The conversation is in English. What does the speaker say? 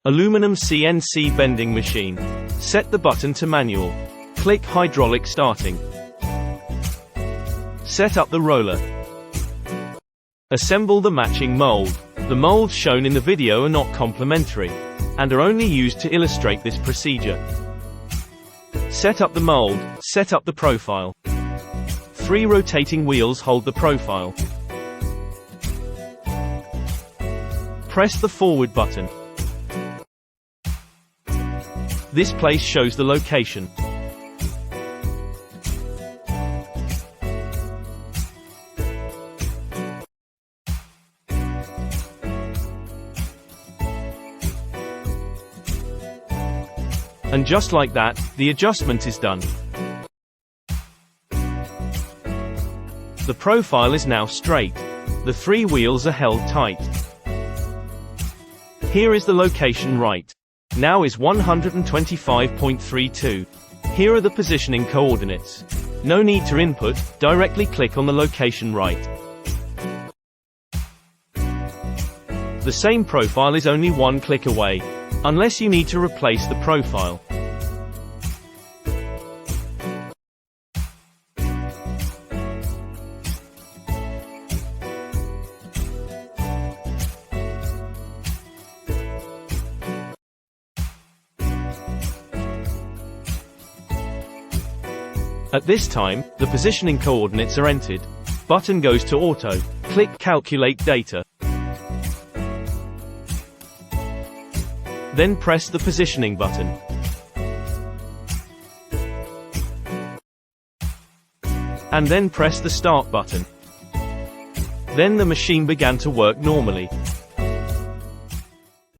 Aluminum CNC bending machine. Set the button to manual. Click hydraulic starting. Set up the roller. Assemble the matching mold. The molds shown in the video are not complementary, and are only used to illustrate this procedure. Set up the mold, set up the profile. 3 rotating wheels hold the profile. Press the forward button. This place shows the location. And just like that, the adjustment is done. The profile is now straight. The 3 wheels are held tight. Here is the location right. Now is 125.32. Here are the positioning coordinates. No need to input, directly click on the location right. The same profile is only 1 click away, unless you need to replace the profile. At this time, the positioning coordinates are entered. Button goes to auto. Click calculate data. Then press the positioning button. And then press the start button. Then the machine began to work normally.